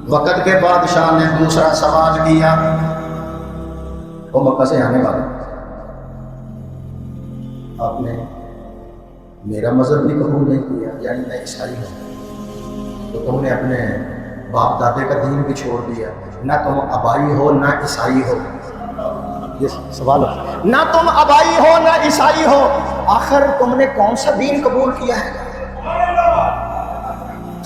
وقت کے بادشاہ نے دوسرا سوال کیا، وہ مکہ سے آنے والا، آپ نے میرا مذہب بھی قبول نہیں کیا، یعنی میں عیسائی ہوں، تو تم نے اپنے باپ دادے کا دین بھی چھوڑ دیا، نہ تم آبائی ہو نہ عیسائی ہو، یہ سوال ہے، نہ تم آبائی ہو نہ عیسائی ہو، آخر تم نے کون سا دین قبول کیا ہے؟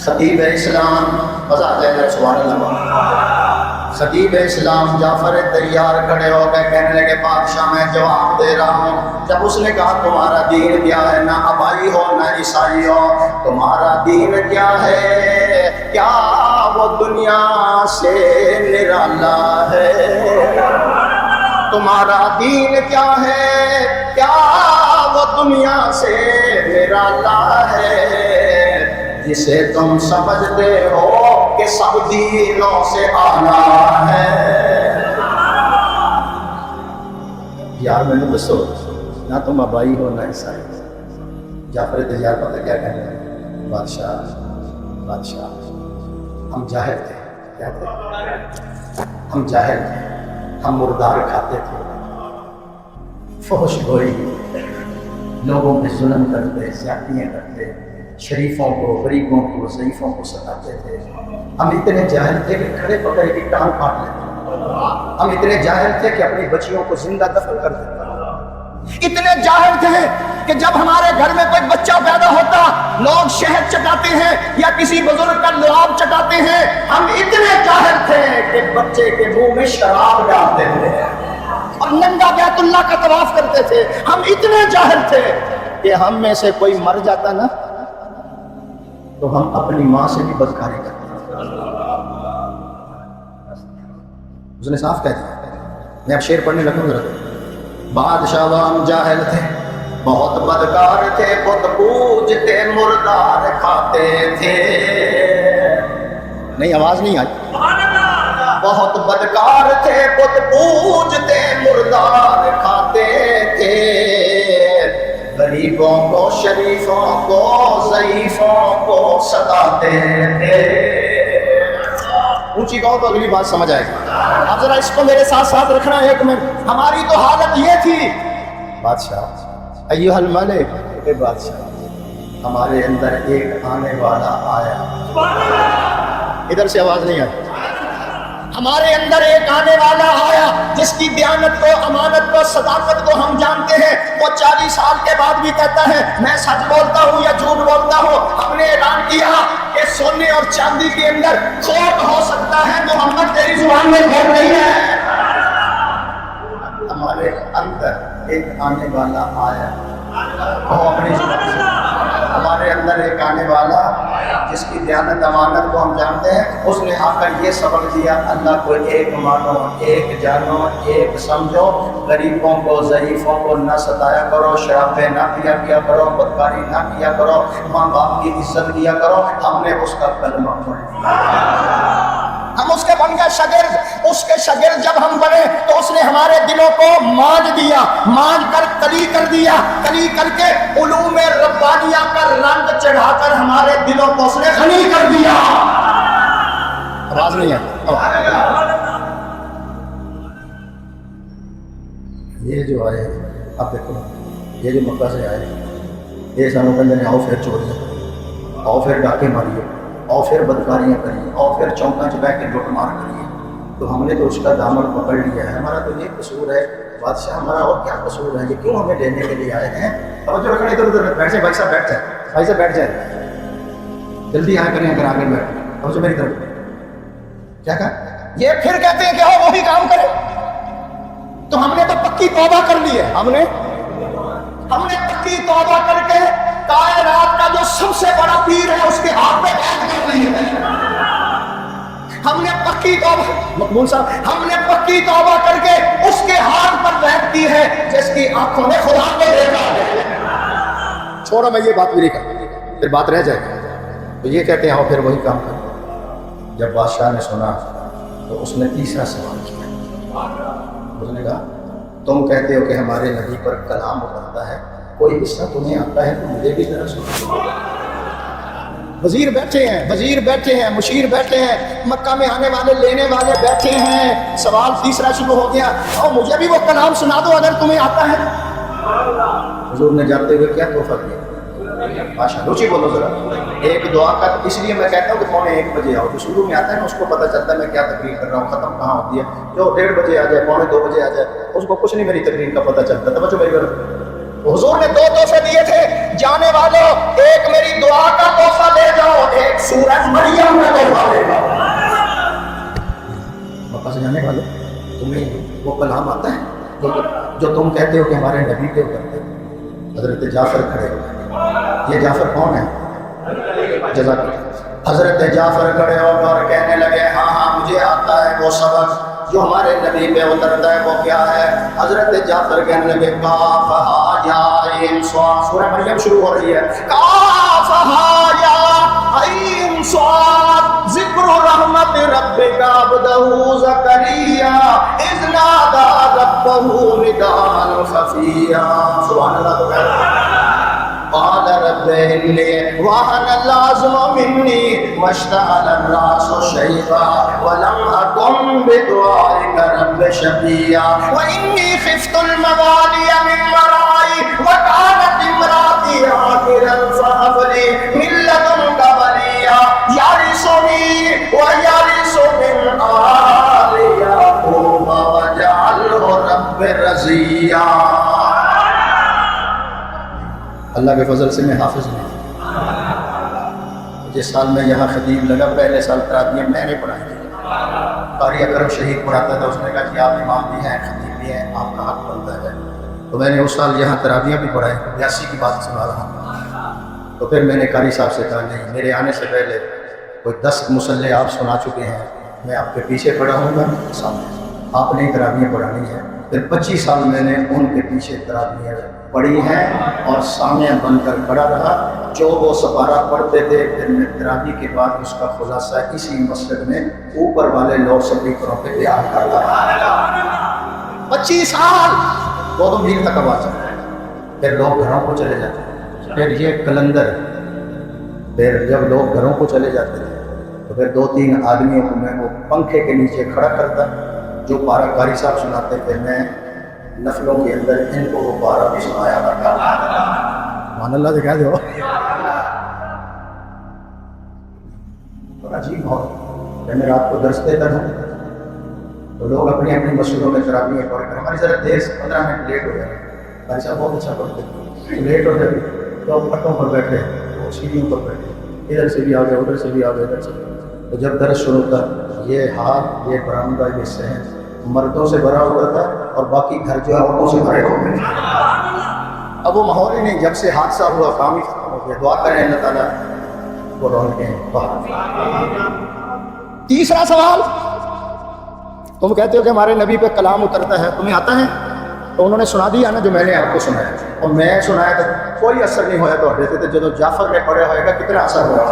خطیب اسلام مزہ آ جائے گا، سبحان اللہ، خطیب اسلام جعفر طیار کھڑے ہو گئے، کہنے لگے بادشاہ میں جواب دے رہا ہوں۔ جب اس نے کہا تمہارا دین کیا ہے، نہ آبائی ہو نہ عیسائی ہو، تمہارا دین کیا ہے؟ کیا وہ دنیا سے نرالا ہے؟ تمہارا دین کیا ہے؟ کیا وہ دنیا سے نرالا ہے جسے تم سمجھتے ہو کہ سب دینوں سے آنا ہے؟ یار میں نے دسو، نہ تم آبائی ہو نہ عیسائی۔ جعفر طیار پتہ کیا کہتے ہیں؟ بادشاہ ہم جاہل تھے، کیا تھے؟ ہم جاہل تھے، ہم مردار کھاتے تھے، فحش گوئی، لوگوں پہ ظلم کرتے، زیادتیاں کرتے، شریفوں کو، غریبوں کو، ضعیفوں کو ستاتے تھے۔ ہم اتنے جاہل تھے کہ کھڑے پکڑ کی ٹانگ کاٹ لیتے، ہم اتنے جاہل تھے کہ اپنی بچیوں کو زندہ دفن کر دیتے، اتنے جاہل تھے کہ جب ہمارے گھر میں کوئی بچہ پیدا ہوتا لوگ شہد چٹاتے ہیں یا کسی بزرگ کا لعاب چٹاتے ہیں۔ ہم اتنے جاہل تھے کہ بچے کے منہ میں شراب ڈالتے تھے اور ننگا بیت اللہ کا طواف کرتے تھے۔ ہم اتنے جاہل تھے کہ ہم میں سے کوئی مر جاتا نا تو ہم اپنی ماں سے بھی بدکاری کرتے تھے۔ اس نے صاف کہہ دیا، میں اب شعر پڑھنے لگوں گا۔ بادشاہ وام جاہل تھے، بہت بدکار تھے، بت پوجتے مردار کھاتے تھے۔ نہیں آواز نہیں آئی۔ بہت بدکار تھے، بت پوجتے مردار کھاتے تھے، غریبوں کو، شریفوں کو، ضعیفوں کو ستاتے تھے۔ اونچی کہو تو اگلی بات سمجھ آئے گی۔ اب ذرا اس کو میرے ساتھ ساتھ رکھنا ایک منٹ۔ ہماری تو حالت یہ تھی، بادشاہ ایھا الملک، اے بادشاہ ہمارے اندر ایک آنے والا آیا۔ ادھر سے آواز نہیں آئی۔ ہمارے اندر ایک آنے والا آیا جس کی دیانت کو، امانت کو، صداقت کو ہم جانتے ہیں۔ وہ 40 سال کے بعد بھی کہتا ہے میں سچ بولتا ہوں یا جھوٹ بولتا ہوں۔ ہم نے اعلان کیا کہ سونے اور چاندی کے اندر کھوٹ ہو سکتا ہے، محمد تیری زبان میں کھوٹ نہیں ہے۔ ہمارے اندر ایک آنے والا آیا، وہ اپنی زبان سے، ہمارے اندر ایک آنے والا جس کی دیانت امانت کو ہم جانتے ہیں۔ اس نے آ کر یہ سبق دیا، اللہ کو ایک مانو، ایک جانو، ایک سمجھو، غریبوں کو، ضعیفوں کو نہ ستایا کرو، شرابیں نہ پیا کرو، بدکاری نہ کیا کرو، ماں باپ کی عزت کیا کرو۔ ہم نے اس کا کلمہ پڑھ لیا، ہم اس کے بن گئے شاگرد۔ اس کے شاگرد جب ہم بنے تو اس نے ہمارے دلوں کو مانج دیا، مانج کر کلی کر دیا، کلی کر کے علوم ربانیہ کا رنگ چڑھا کر ہمارے دلوں کو اس نے غنی کر دیا۔ آواز نہیں ہے۔ یہ جو آئے، اب دیکھو یہ جو مکہ سے آئے، یہ سانوں کے اندر آؤ پھر چوریاں کریے، آؤ پھر ڈاکے ماریے، آؤ پھر بدکاریاں کریے، آؤ پھر چوکاں چ بیٹھ کے لوٹ مار کریے۔ تو ہم نے تو اس کا دامن پکڑ لیا ہے، ہمارا تو یہ قصور ہے بادشاہ، ہمارا اور کیا قصور ہے؟ یہ کیوں ہمیں لینے کے لیے آئے ہیں؟ توجہ رکھنا، ادھر ادھر بیٹھ جائیں، بھائی صاحب بیٹھ جائیں، بھائی صاحب بیٹھ جائیں، جلدی آیا کریں اگر آگے بیٹھ، توجہ میری طرف۔ کیا کہا؟ یہ پھر کہتے ہیں کہ ہو وہی کام کرے۔ تو ہم نے تو پکی توبہ کر لی ہے، ہم نے پکی توبہ کر کے کائنات کا جو سب سے بڑا پیر ہے اس کے ہاتھ پہ بیعت کر لی ہے۔ ہم نے پکی توبہ، مقبول صاحب، ہم نے پکی توبہ کر کے اس کے ہاتھ پر بیعت کی ہے جس کی آنکھوں نے خدا کو دیکھا ہے۔ چھوڑو میں یہ بات بھی نہیں کرتا، پھر بات رہ جائے گی۔ تو یہ کہتے ہیں آؤ پھر وہی کام کریں۔ جب بادشاہ نے سنا تو اس نے تیسرا سوال کیا۔ اس نے کہا تم کہتے ہو کہ ہمارے نبی پر کلام اترتا ہے، کوئی قصہ تمہیں آتا ہے تو مجھے بھی ذرا سنو۔ وزیر بیٹھے ہیں، وزیر بیٹھے ہیں، مشیر بیٹھے ہیں، مکہ میں آنے والے لینے والے بیٹھے ہیں. سوال تیسرا شروع ہو گیا، اور مجھے بھی وہ کلام سنا دو اگر تمہیں آتا ہے. حضور نے جاتے ہوئے کیا تحفہ دیا؟ ماشاء اللہ، روچی بولو ذرا. ایک دعا کا اس لیے میں کہتا ہوں کہ 1:45 آؤ. جو شروع میں آتا ہے نا اس کو پتہ چلتا ہے میں کیا تقریر کر رہا ہوں، ختم کہاں ہوتی ہے. جو 1:30 آ جائے، 2:45 آ جائے، اس کو کچھ نہیں میری تقریر کا پتہ چلتا. توجہ میری طرف. حضور نے 2 تحفے دیے تھے جانے والوں، ایک میری دعا کا تحفہ لے جاؤ، ایک سورہ مریم کا تحفہ لے جاؤ. مکہ سے جانے والوں، تمہیں وہ کلام آتا ہے جو تم کہتے ہو کہ ہمارے نبی کے کرتے ہو. حضرت جعفر کھڑے ہو. یہ جعفر کون ہے؟ جزاک اللہ. حضرت جعفر کھڑے ہو اور کہنے لگے ہاں ہاں مجھے آتا ہے وہ سبق جو ہمارے نبی پہ اترتا ہے. وہ کیا ہے؟ حضرت جعفر کہنے لگے کاف ہا یا عین صاد. سورہ مریم شروع ہو رہی ہے. کاف ہا یا عین صاد ذکر رحمت ربک عبدہ زکریا اذ نادى ربہ نداء خفیا. سبحان اللہ. قال رب إني وهن العظم مني واشتعل الرأس شيبا ولم أكن بدعائك رب شقيا وإني خفت الموالي من ورائي وكانت امرأتي عاقرا فهب لي من لدنك وليا يرثني ويرث من آل يعقوب واجعله رب رضيا. اللہ کے فضل سے میں حافظ ہوں. جس سال میں یہاں خطیب لگا پہلے سال تراویح میں نے پڑھائی تھی. قاری اکرم شہید پڑھاتا تھا. اس نے کہا کہ آپ امام بھی ہیں، خطیب بھی ہیں، آپ کا حق بنتا ہے. تو میں نے اس سال یہاں تراویح بھی پڑھائی. 82 کی بات سنا رہا ہوں. تو پھر میں نے قاری صاحب سے کہا نہیں، میرے آنے سے پہلے کوئی 10 مصلے آپ سنا چکے ہیں، میں آپ کے پیچھے کھڑا ہوں گا سامنے. آپ نے تراویح پڑھانی ہے. پھر 25 سال میں نے ان کے پیچھے تراویح پڑھی ہیں اور سامنے بن کر کھڑا رہا. جو وہ سپارہ پڑھتے تھے پھر میں تراویح کے بعد اس کا خلاصہ اسی مسجد میں اوپر والے لاؤڈ اسپیکروں پہ بیان کرتا رہا. 25 سال وہ تو میر تک آواز ہے. پھر لوگ گھروں کو چلے جاتے ہیں. پھر یہ کلندر، پھر جب لوگ گھروں کو چلے جاتے تھے تو پھر 2-3 آدمیوں کو میں وہ پنکھے کے نیچے کھڑا کرتا. جو پارا قاری صاحب سناتے تھے میں نفلوں کے اندر ان کو وہ پارا بھی سنایا کرتا. مان اللہ دکھا دو. عجیب بہت. جب میں رات کو درس دیتا ہوں تو لوگ اپنی اپنی مسجدوں میں تراویح پڑھ کر، ہماری ذرا دیر سے 15 منٹ لیٹ ہو گئے. قاری صاحب بہت اچھا پڑھتے، لیٹ ہو جائے تو پٹوں پر بیٹھے، وہ سیڑھیوں پر بیٹھے، ادھر سے بھی آ گئے، ادھر سے بھی آ گئے، ادھر سے. تو جب درس شروع ہوتا یہ ہاتھ، یہ برآمدہ، یہ صحن مردوں سے بھرا ہوا تھا اور باقی گھر جو ہے عورتوں سے بھرے ہوئے. اب وہ ماحول ہی نہیں. جب سے حادثہ ہوا کام ہی ختم ہو گیا. دعا کریں اللہ تعالیٰ وہ رونقیں باہر. تیسرا سوال، تم کہتے ہو کہ ہمارے نبی پہ کلام اترتا ہے، تمہیں آتا ہے؟ تو انہوں نے سنا دیا نا جو میں نے آپ کو سنایا. اور میں سنایا تو کوئی اثر نہیں ہوا. تو دیتے تھے جب جعفر نے پڑھا ہوئے گا کتنا اثر ہوا.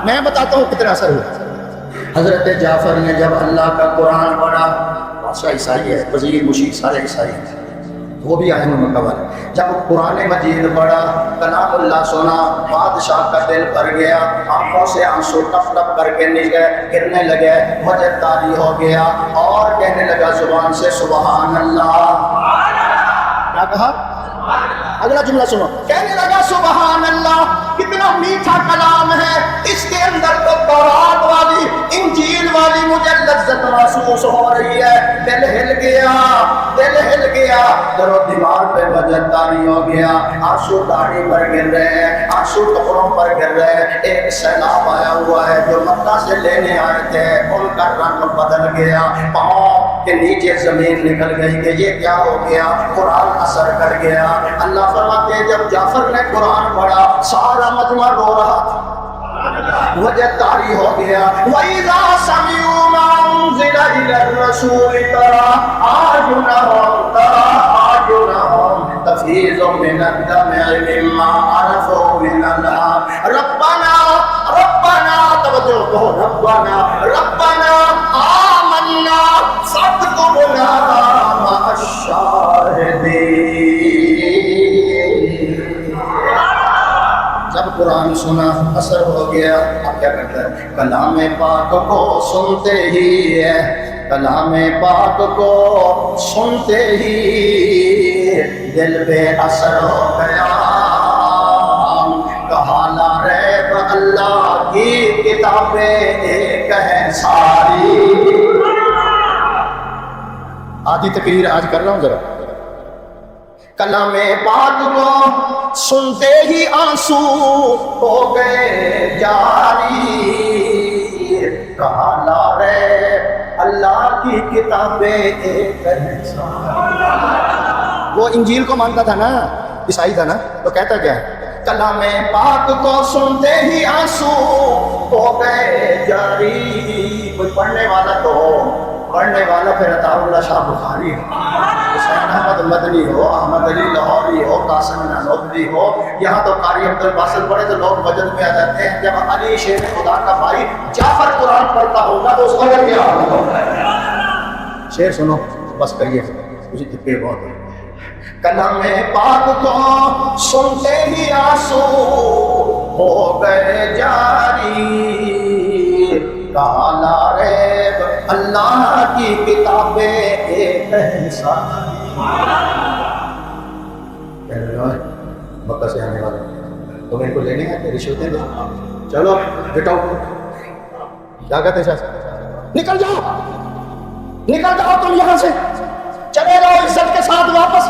میں بتاتا ہوں کتنا اثر ہوا. حضرت جعفر نے جب اللہ کا قرآن پڑھا، بادشاہ عیسائی ہے، وزیر مشیر سارے عیسائی ہیں، وہ بھی آئے ہیں مکہ والے. جب قرآن مجید پڑھا، کلام اللہ سنا، بادشاہ کا دل بھر گیا، آنکھوں سے آنسو ٹپ ٹپ کر کے گرنے لگے، وجہ طاری ہو گیا اور کہنے لگا زبان سے سبحان اللہ. کیا کہا؟ اگلا جملہ سنو. کہنے لگا سبحان اللہ، کتنا میٹھا کلام ہے. اس کے اندر تو تورات والی، انجیل والی مجھے لذت محسوس ہو رہی ہے. دل ہل گیا، دل ہل گیا، در و دیوار پہ وجہ طاری ہو گیا. آنسو داڑھی پر گر رہے ہیں، آنسو کپڑوں پر گر رہے ہیں. ایک سیلاب آیا ہوا ہے جو مکہ سے لینے آئے تھے، ان کا رنگ بدل گیا، پاؤں کے نیچے زمین نکل گئی کہ یہ کیا ہو گیا. قرآن اثر کر گیا. اللہ فرماتے ہیں جب جعفر نے قرآن پڑھا سارا مجمع رو رہا تھا، وجہ طاری ہو گیا. وَإِذَا سَمِعُوا مَا أُنزِلَ إِلَى الرَّسُولِ تَرَىٰ أَعْيُنَهُمْ تَفِيضُ مِنَ الدَّمْعِ مِمَّا عَرَفُوا مِنَ الْحَقِّ رَبَّنَا توجہ کہو ربنا آمنا فاكتبنا مع الشاہدین. جب قرآن سنا اثر ہو گیا. اب کیا کرتا ہے؟ کلام پاک کو سنتے ہی کلام پاک کو سنتے ہی دل پہ اثر ہو گیا. کہا لا ریب اللہ کی کتابیں ایک ہیں ساری. آدھی تقریر آج کر رہا ہوں ذرا. کلام پاک کو سنتے ہی آنسو ہو گئے جاری. کہا لا ریب اللہ کی کتابیں ایک ہیں ساری. وہ انجیل کو مانتا تھا نا، عیسائی تھا نا، تو کہتا کیا ہے؟ کلام پاک کو سنتے ہی آنسو ہو گئے جاری. کوئی پڑھنے والا تو ہو، پڑھنے والا پھر عطا اللہ شاہ بخاری ہو، حسین احمد مدنی ہو، احمد علی لاہوری ہو، قاسم نانوتوی ہو. یہاں تو قاری عبد الباسط پڑھے تو لوگ وجد میں آ جاتے ہیں. جب علی شیر خدا کا بھائی جعفر قرآن پڑھتا ہوگا تو اس کا کیا ہوگا؟ شیر سنو بس کریے، مجھے دقت بہت ہے. کلام پاک کو سنتے ہی آنسو ہو گئے جاری. کہا لا ریب اللہ کی کتابیں ایک ہیں ساری. مکہ سے آنے والے تم ان کو لینے ہیں رشوتیں دے. چلو بٹاؤ. کیا کہتے ہیں؟ نکل جاؤ، نکل جاؤ تم یہاں سے، چلے جاؤ عزت کے ساتھ واپس.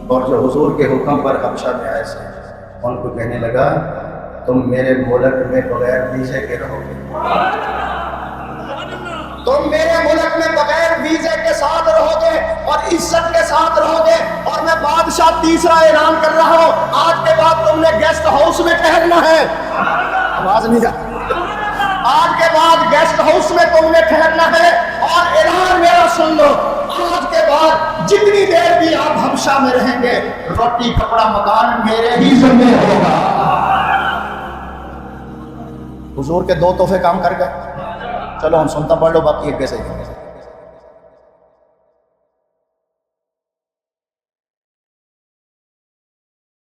اور جو حضور کے حکم پر حبشہ میں آئے تھے ان کو کہنے لگا تم میرے ملک میں بغیر ویزے کے رہو گے، تم میرے ملک میں بغیر ویزے کے ساتھ رہو گے اور عزت کے ساتھ رہو گے. اور میں بادشاہ تیسرا اعلان کر رہا ہوں، آج کے بعد تم نے گیسٹ ہاؤس میں ٹھہرنا ہے. آواز نہیں جا. آج کے بعد گیسٹ ہاؤس میں تم نے ٹھہرنا ہے. اور اعلان میرا سن لو، آج کے بعد جتنی دیر بھی آپ حبشہ میں رہیں گے روٹی کپڑا مکان میرے ہی ذمہ ہوگا. حضور کے دو تحفے کام کر گئے. چلو ہم سنتا پڑھ لو باقی ایک کیسے.